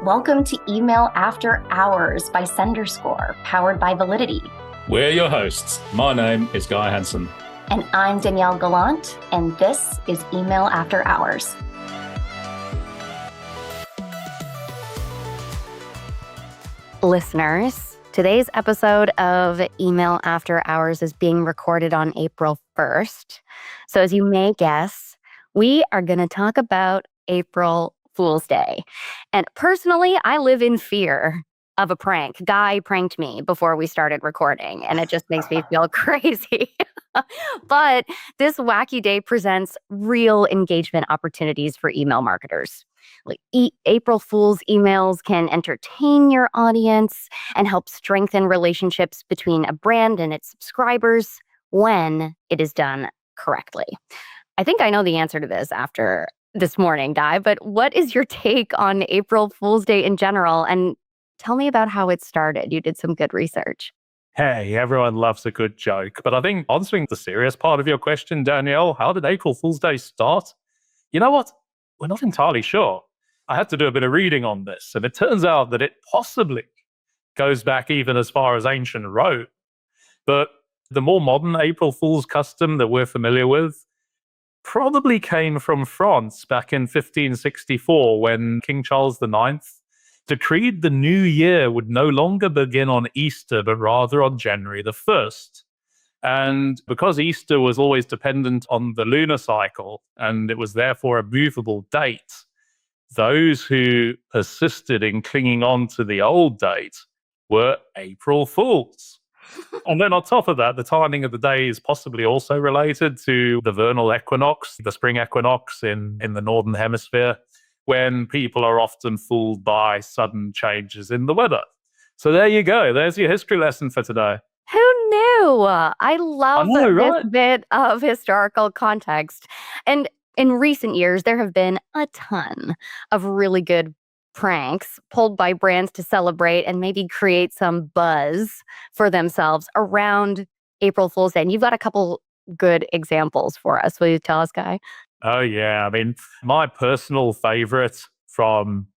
Welcome to Email After Hours by SenderScore, powered by Validity. We're your hosts. My name is Guy Hansen. And I'm Danielle Gallant, and this is Email After Hours. Listeners, today's episode of Email After Hours is being recorded on April 1st. So as you may guess, we are going to talk about April Fool's Day. And personally, I live in fear of a prank. Guy pranked me before we started recording, and it just makes me feel crazy. But this wacky day presents real engagement opportunities for email marketers. Like April Fool's emails can entertain your audience and help strengthen relationships between a brand and its subscribers when it is done correctly. I think I know the answer to this after this morning, Guy, but what is your take on April Fool's Day in general? And tell me about how it started. You did some good research. Hey, everyone loves a good joke. But I think answering the serious part of your question, Danielle, how did April Fool's Day start? You know what? We're not entirely sure. I had to do a bit of reading on this, and it turns out that it possibly goes back even as far as ancient Rome. But the more modern April Fool's custom that we're familiar with probably came from France back in 1564 when King Charles IX decreed the new year would no longer begin on Easter, but rather on January the 1st. And because Easter was always dependent on the lunar cycle, and it was therefore a movable date, those who persisted in clinging on to the old date were April Fools. And then on top of that, the timing of the day is possibly also related to the vernal equinox, the spring equinox in the northern hemisphere, when people are often fooled by sudden changes in the weather. So there you go. There's your history lesson for today. Who knew? I love this bit of historical context. And in recent years, there have been a ton of really good pranks pulled by brands to celebrate and maybe create some buzz for themselves around April Fool's Day. And you've got a couple good examples for us. Will you tell us, Guy? Oh, yeah. I mean, my personal favorite from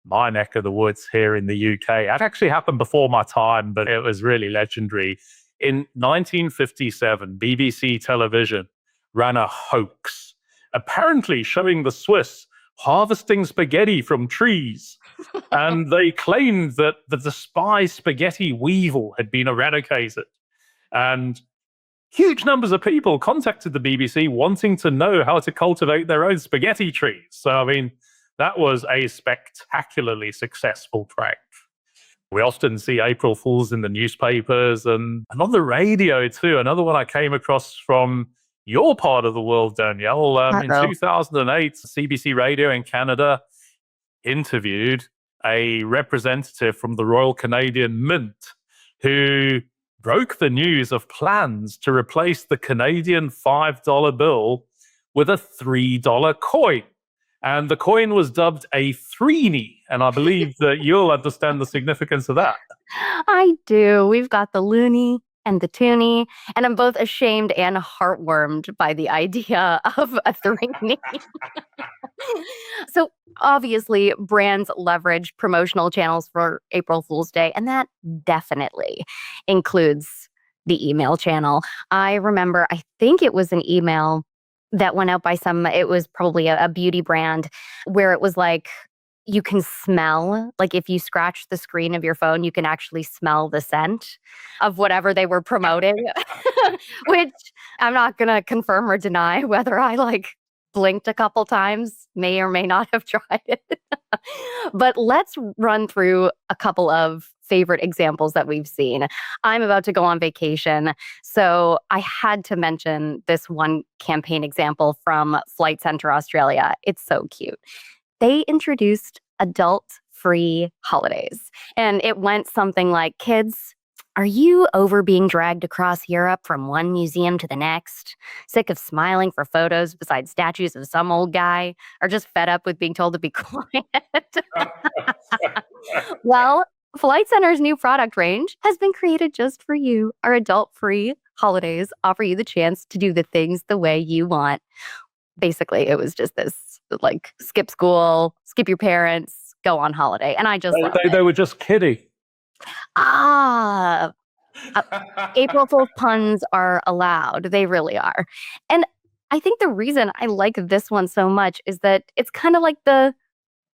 my neck of the woods here in the UK, it actually happened before my time, but it was really legendary. In 1957, BBC television ran a hoax, apparently showing the Swiss harvesting spaghetti from trees. And they claimed that the despised spaghetti weevil had been eradicated. And huge numbers of people contacted the BBC wanting to know how to cultivate their own spaghetti trees. So, I mean, that was a spectacularly successful prank. We often see April Fools in the newspapers and on the radio too. Another one I came across from your part of the world, Danielle. In 2008, CBC Radio in Canada interviewed a representative from the Royal Canadian Mint who broke the news of plans to replace the Canadian $5 bill with a $3 coin. And the coin was dubbed a threenie. And I believe that you'll understand the significance of that. I do. We've got the loony and the toonie, and I'm both ashamed and heartwarmed by the idea of a threenie. So obviously, brands leverage promotional channels for April Fool's Day, and that definitely includes the email channel. I remember, I think it was an email that went out by it was probably a beauty brand, where it was like, you can smell, like if you scratch the screen of your phone, you can actually smell the scent of whatever they were promoting, which I'm not going to confirm or deny whether I blinked a couple times, may or may not have tried it. But let's run through a couple of favorite examples that we've seen. I'm about to go on vacation, so I had to mention this one campaign example from Flight Centre Australia. It's so cute. They introduced adult-free holidays, and it went something like, kids, are you over being dragged across Europe from one museum to the next? Sick of smiling for photos beside statues of some old guy? Or just fed up with being told to be quiet? Well, Flight Center's new product range has been created just for you. Our adult-free holidays offer you the chance to do the things the way you want. Basically, it was just this, skip school, skip your parents, go on holiday, and I just They, love they, it. they were just kidding. Ah, uh, April Fool's puns are allowed. They really are. And I think the reason I like this one so much is that it's kind of like the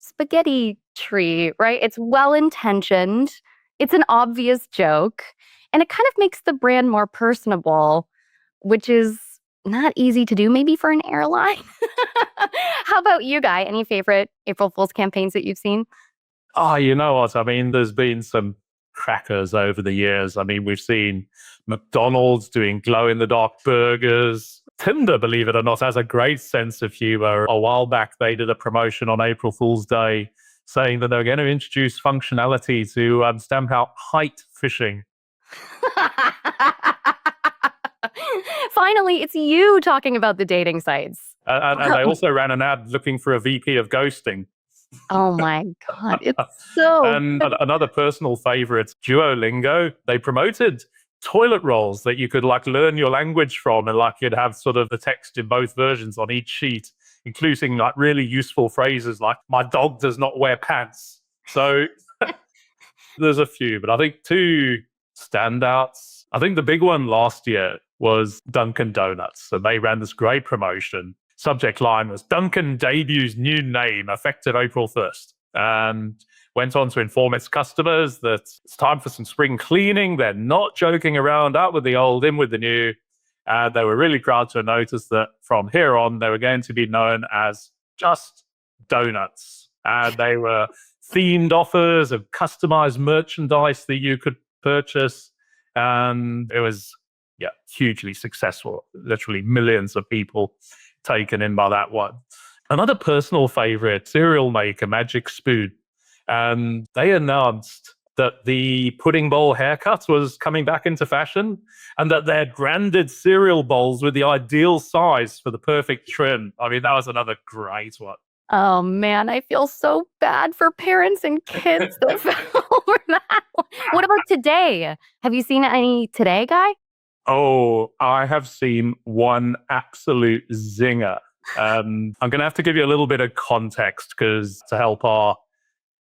spaghetti tree, right? It's well intentioned, it's an obvious joke, and it kind of makes the brand more personable, which is not easy to do, maybe for an airline. How about you, Guy? Any favorite April Fool's campaigns that you've seen? Oh, you know what? I mean, there's been some crackers over the years. I mean, we've seen McDonald's doing glow in the dark burgers. Tinder, believe it or not, has a great sense of humor. A while back, they did a promotion on April Fool's Day saying that they were going to introduce functionality to stamp out height phishing. Finally, it's you talking about the dating sites. And they also ran an ad looking for a VP of ghosting. Oh my God, it's so And good. another personal favorite, Duolingo, they promoted toilet rolls that you could like learn your language from, and like you'd have sort of the text in both versions on each sheet, including like really useful phrases like "my dog does not wear pants." So there's a few, but I think two standouts. I think the big one last year was Dunkin Donuts, and they ran this great promotion. Subject line was Dunkin debuts new name effective April 1st, and went on to inform its customers that it's time for some spring cleaning. They're not joking around, out with the old, in with the new. And they were really proud to notice that from here on, they were going to be known as just donuts. And they were themed offers of customized merchandise that you could purchase. And it was, yeah, hugely successful. Literally millions of people taken in by that one. Another personal favorite, cereal maker Magic Spoon. And they announced that the pudding bowl haircut was coming back into fashion, and that their branded cereal bowls were the ideal size for the perfect trim. I mean, that was another great one. Oh man, I feel so bad for parents and kids that fell over that one. What about today? Have you seen any today, Guy? Oh, I have seen one absolute zinger. I'm going to have to give you a little bit of context because to help our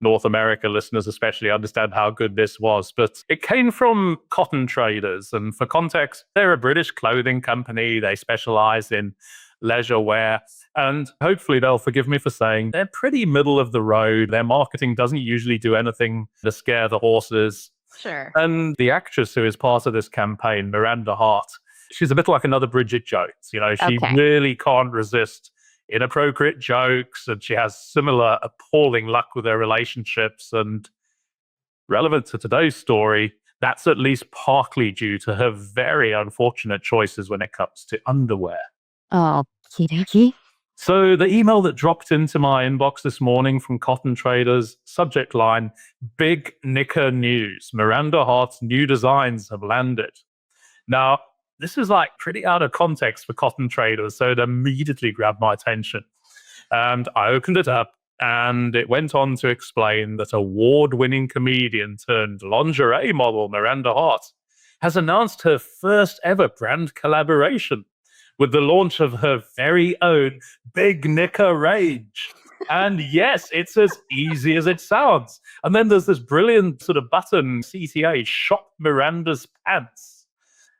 North America listeners especially understand how good this was. But it came from Cotton Traders. And for context, they're a British clothing company. They specialize in leisure wear. And hopefully they'll forgive me for saying they're pretty middle of the road. Their marketing doesn't usually do anything to scare the horses. Sure. And the actress who is part of this campaign, Miranda Hart, she's a bit like another Bridget Jones. You know, she Okay. really can't resist inappropriate jokes, and she has similar appalling luck with her relationships. And relevant to today's story, that's at least partly due to her very unfortunate choices when it comes to underwear. Oh, key. So the email that dropped into my inbox this morning from Cotton Traders, subject line, Big Knicker News. Miranda Hart's new designs have landed. Now, this is like pretty out of context for Cotton Traders, so it immediately grabbed my attention. And I opened it up, and it went on to explain that award-winning comedian turned lingerie model Miranda Hart has announced her first ever brand collaboration with the launch of her very own Big Knicker range. And yes, it's as easy as it sounds. And then there's this brilliant sort of button, CTA, Shop Miranda's Pants.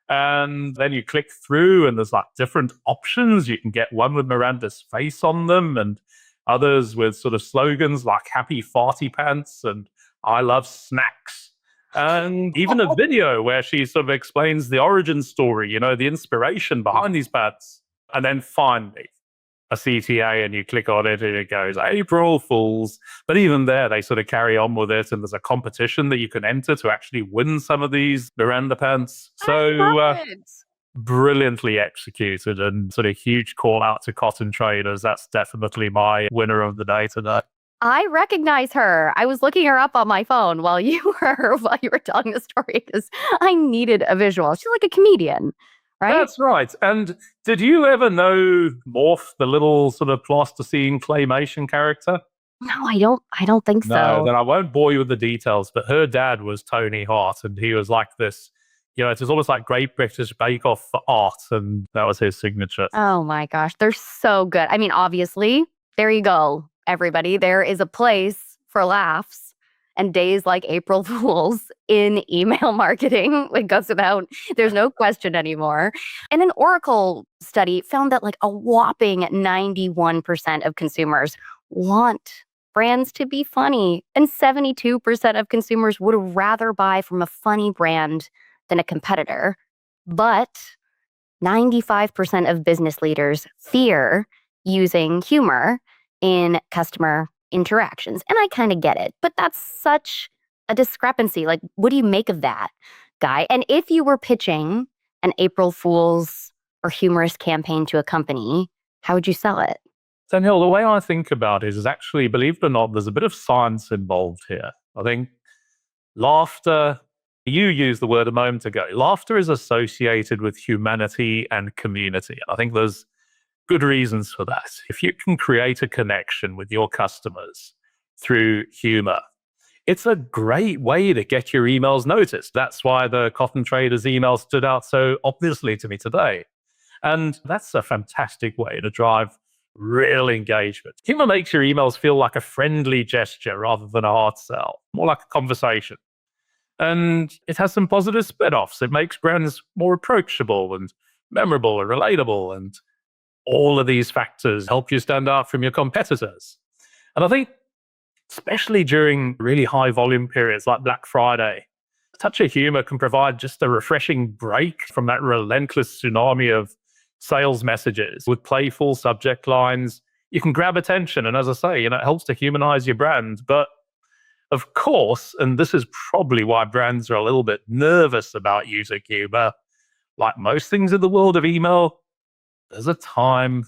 And then you click through and there's like different options. You can get one with Miranda's face on them and others with sort of slogans like Happy Farty Pants and I Love Snacks. And even a video where she sort of explains the origin story, you know, the inspiration behind these pants. And then finally, a CTA, and you click on it and it goes April Fools. But even there, they sort of carry on with it, and there's a competition that you can enter to actually win some of these Miranda pants. So brilliantly executed, and sort of huge call out to Cotton Traders. That's definitely my winner of the day today. I recognize her. I was looking her up on my phone while you were telling the story because I needed a visual. She's like a comedian, right? That's right. And did you ever know Morph, the little sort of plasticine claymation character? No, I don't think No, so. then I won't bore you with the details, but her dad was Tony Hart, and he was like this, you know, it was almost like Great British Bake Off for art, and that was his signature. Oh my gosh, they're so good. I mean, obviously, there you go, everybody. There is a place for laughs and days like April Fools in email marketing. It goes without, there's no question anymore. And an Oracle study found that like a whopping 91% of consumers want brands to be funny, and 72% of consumers would rather buy from a funny brand than a competitor. But 95% of business leaders fear using humor in customer interactions. And I kind of get it, but that's such a discrepancy. Like, what do you make of that, Guy? And if you were pitching an April Fool's or humorous campaign to a company, how would you sell it? Danielle, the way I think about it is actually, believe it or not, there's a bit of science involved here. I think laughter, you used the word a moment ago, laughter is associated with humanity and community. I think there's good reasons for that. If you can create a connection with your customers through humor, it's a great way to get your emails noticed. That's why the cotton traders email stood out so obviously to me today. And that's a fantastic way to drive real engagement. Humor makes your emails feel like a friendly gesture rather than a hard sell, more like a conversation. And it has some positive spin-offs. It makes brands more approachable and memorable and relatable. And all of these factors help you stand out from your competitors. And I think, especially during really high volume periods like Black Friday, a touch of humor can provide just a refreshing break from that relentless tsunami of sales messages with playful subject lines. You can grab attention. And as I say, it helps to humanize your brand. But of course, and this is probably why brands are a little bit nervous about using humor, like most things in the world of email, there's a time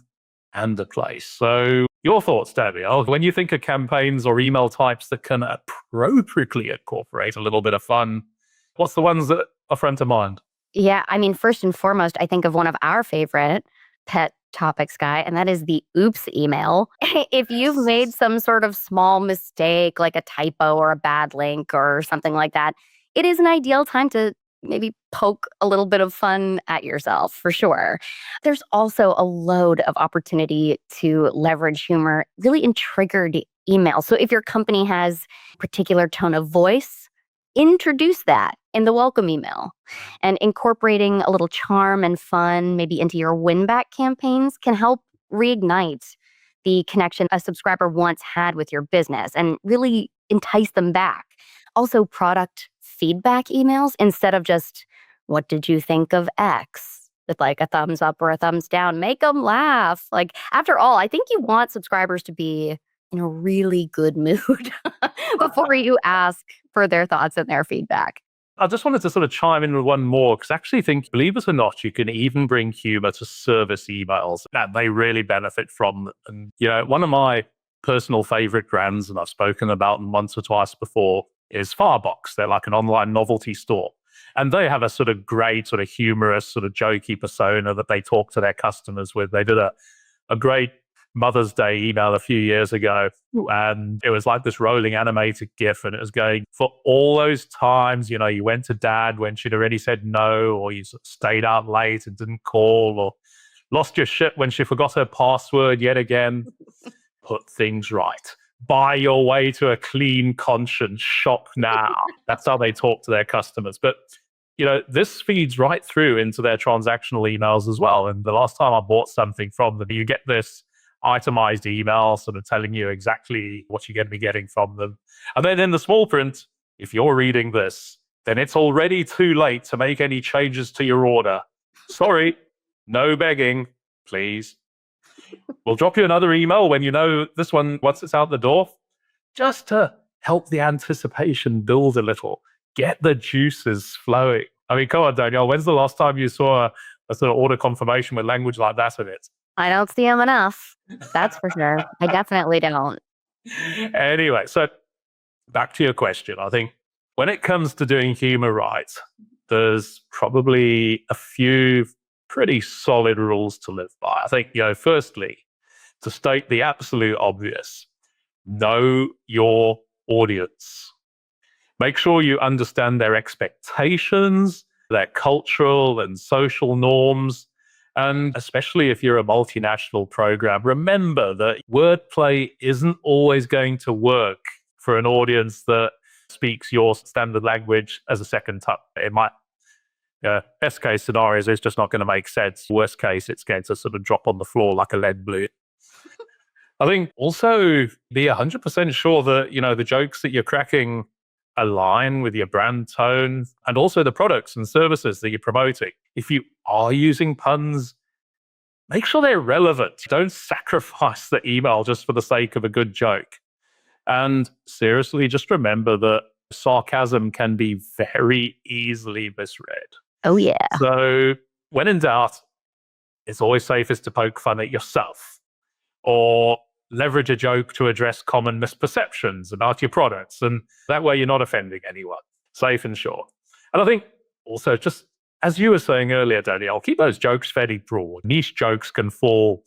and a place. So your thoughts, Danielle, when you think of campaigns or email types that can appropriately incorporate a little bit of fun, what's the ones that are front of mind? Yeah, I mean, first and foremost, I think of one of our favorite pet topics, Guy, and that is the oops email. If you've made some sort of small mistake, like a typo or a bad link or something like that, it is an ideal time to maybe poke a little bit of fun at yourself, for sure. There's also a load of opportunity to leverage humor really in triggered emails. So if your company has a particular tone of voice, introduce that in the welcome email. And incorporating a little charm and fun maybe into your win back campaigns can help reignite the connection a subscriber once had with your business and really entice them back. Also, product feedback emails instead of just, what did you think of X? With like a thumbs up or a thumbs down, make them laugh. Like, after all, I think you want subscribers to be in a really good mood before you ask for their thoughts and their feedback. I just wanted to sort of chime in with one more because I actually think, believe it or not, you can even bring humor to service emails that they really benefit from. And, one of my personal favorite brands, and I've spoken about them once or twice before, is Firebox. They're like an online novelty store. And they have a sort of great, sort of humorous, sort of jokey persona that they talk to their customers with. They did a great Mother's Day email a few years ago, and it was like this rolling animated GIF, and it was going, for all those times, you went to dad when she'd already said no, or you sort of stayed out late and didn't call, or lost your shit when she forgot her password yet again. Put things right. Buy your way to a clean conscience. Shop now. That's how they talk to their customers. But this feeds right through into their transactional emails as well. And the last time I bought something from them, you get this itemized email sort of telling you exactly what you're going to be getting from them. And then in the small print, if you're reading this, then it's already too late to make any changes to your order. Sorry, no begging, please. We'll drop you another email when you know this one, once it's out the door, just to help the anticipation build a little, get the juices flowing. I mean, come on, Danielle, when's the last time you saw a sort of order confirmation with language like that in it? I don't see them enough. That's for sure. I definitely don't. Anyway, so back to your question. I think when it comes to doing humor right, there's probably a few pretty solid rules to live by. I think, firstly, to state the absolute obvious, know your audience. Make sure you understand their expectations, their cultural and social norms. And especially if you're a multinational program, remember that wordplay isn't always going to work for an audience that speaks your standard language as a second touch. It might, best case scenarios, it's just not going to make sense. Worst case, it's going to sort of drop on the floor like a lead balloon. I think also be 100% sure that, the jokes that you're cracking align with your brand tone and also the products and services that you're promoting. If you are using puns, make sure they're relevant. Don't sacrifice the email just for the sake of a good joke. And seriously, just remember that sarcasm can be very easily misread. Oh, yeah. So when in doubt, it's always safest to poke fun at yourself or leverage a joke to address common misperceptions about your products. And that way you're not offending anyone. Safe and short. And I think also, just as you were saying earlier, Danielle, keep those jokes fairly broad. Niche jokes can fall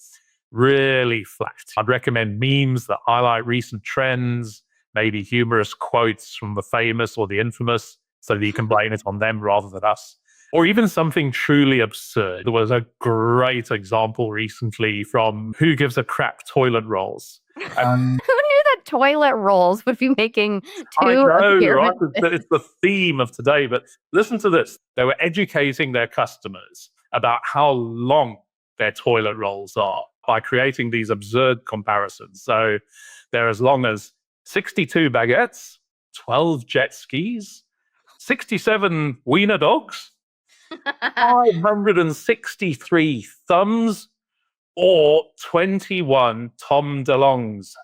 really flat. I'd recommend memes that highlight recent trends, maybe humorous quotes from the famous or the infamous, so that you can blame it on them rather than us. Or even something truly absurd. There was a great example recently from Who Gives a Crap toilet rolls. Who knew that toilet rolls would be making I two know, right? appearances? It's the theme of today, but listen to this. They were educating their customers about how long their toilet rolls are by creating these absurd comparisons. So they're as long as 62 baguettes, 12 jet skis, 67 wiener dogs, 563 thumbs, or 21 Tom DeLongs.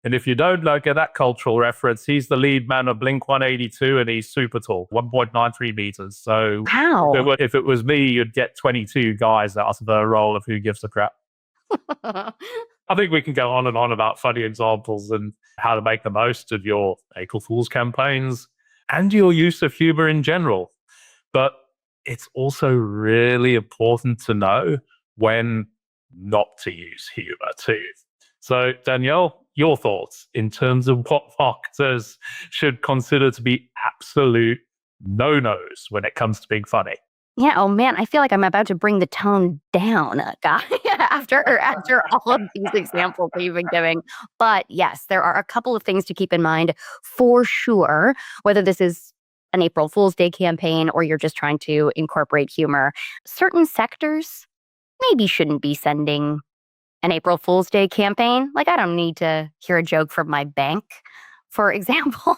And if you don't get that cultural reference, he's the lead man of Blink 182 and he's super tall, 1.93 meters. So Wow. if it was me, you'd get 22 guys out of the role of Who Gives a Crap. I think we can go on and on about funny examples and how to make the most of your April Fool's campaigns and your use of humor in general. But it's also really important to know when not to use humor too. So, Danielle, your thoughts in terms of what marketers should consider to be absolute no-nos when it comes to being funny? Yeah. Oh man, I feel like I'm about to bring the tone down, guy, after all of these examples that you've been giving. But yes, there are a couple of things to keep in mind for sure. Whether this is an April Fool's Day campaign or you're just trying to incorporate humor, certain sectors maybe shouldn't be sending an April Fool's Day campaign. Like, I don't need to hear a joke from my bank, for example.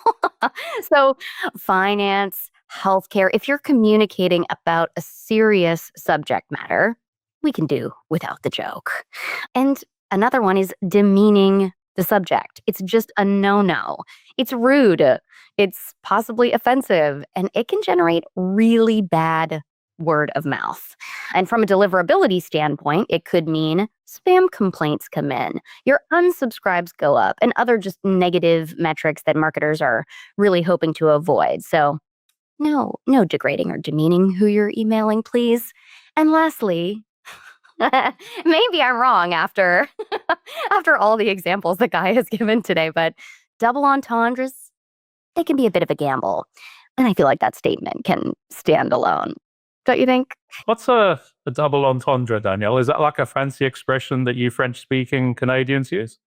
So, finance, healthcare, if you're communicating about a serious subject matter, we can do without the joke. And another one is demeaning the subject. It's just a no-no. It's rude. It's possibly offensive, and it can generate really bad word of mouth. And from a deliverability standpoint, it could mean spam complaints come in, your unsubscribes go up, and other just negative metrics that marketers are really hoping to avoid. So no degrading or demeaning who you're emailing, please. And lastly, maybe I'm wrong after after all the examples the guy has given today, but double entendres, they can be a bit of a gamble. And I feel like that statement can stand alone. Don't you think? What's a double entendre, Danielle? Is that like a fancy expression that you French-speaking Canadians use?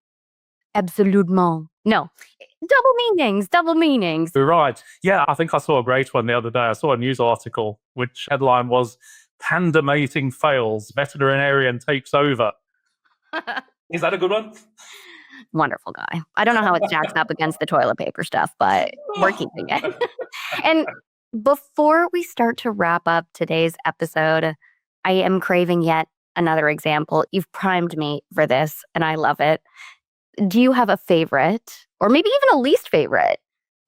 Absolument. No. Double meanings. You're right. Yeah, I think I saw a great one the other day. I saw a news article which headline was "Panda mating fails, veterinarian takes over." Is that a good one? Wonderful guy. I don't know how it stacks up against the toilet paper stuff, but we're keeping it. And before we start to wrap up today's episode, I am craving yet another example. You've primed me for this, and I love it. Do you have a favorite, or maybe even a least favorite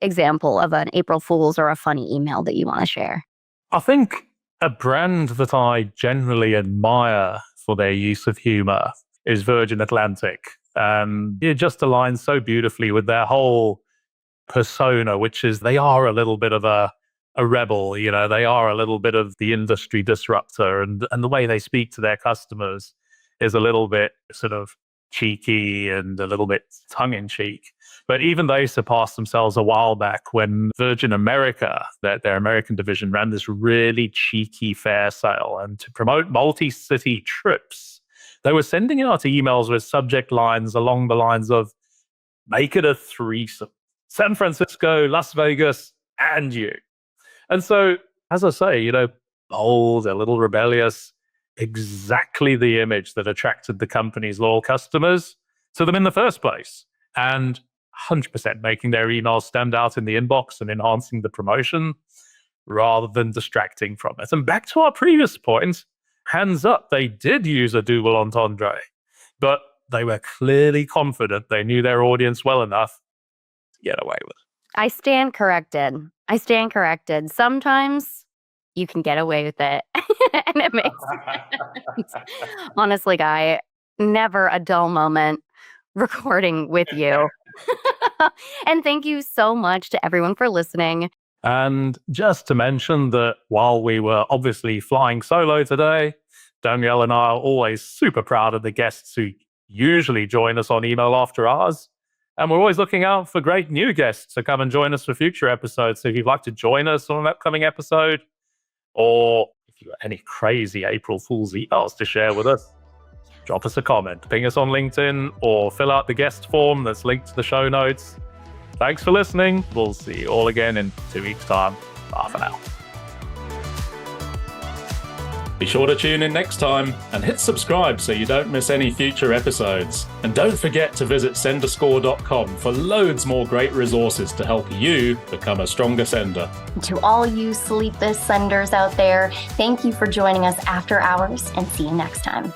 example of an April Fool's or a funny email that you want to share? I think a brand that I generally admire for their use of humor is Virgin Atlantic. It just aligns so beautifully with their whole persona, which is they are a little bit of a rebel, they are a little bit of the industry disruptor, and the way they speak to their customers is a little bit sort of cheeky and a little bit tongue-in-cheek. But even they surpassed themselves a while back when Virgin America, their American division, ran this really cheeky fare sale. And to promote multi-city trips, they were sending out emails with subject lines along the lines of, "Make it a threesome." San Francisco, Las Vegas, and you. And so, as I say, bold, a little rebellious, exactly the image that attracted the company's loyal customers to them in the first place. And 100% making their emails stand out in the inbox and enhancing the promotion rather than distracting from it. And back to our previous point, hands up, they did use a double entendre, but they were clearly confident they knew their audience well enough to get away with it. I stand corrected. Sometimes you can get away with it. And it makes sense. Honestly, Guy, never a dull moment recording with you. And thank you so much to everyone for listening. And just to mention that while we were obviously flying solo today, Danielle and I are always super proud of the guests who usually join us on Email After Hours. And we're always looking out for great new guests to come and join us for future episodes. So if you'd like to join us on an upcoming episode, or if you've got any crazy April Fool's emails to share with us, drop us a comment, ping us on LinkedIn, or fill out the guest form that's linked to the show notes. Thanks for listening. We'll see you all again in 2 weeks' time. Bye for now. Be sure to tune in next time and hit subscribe so you don't miss any future episodes. And don't forget to visit senderscore.com for loads more great resources to help you become a stronger sender. To all you sleepless senders out there, thank you for joining us after hours, and see you next time.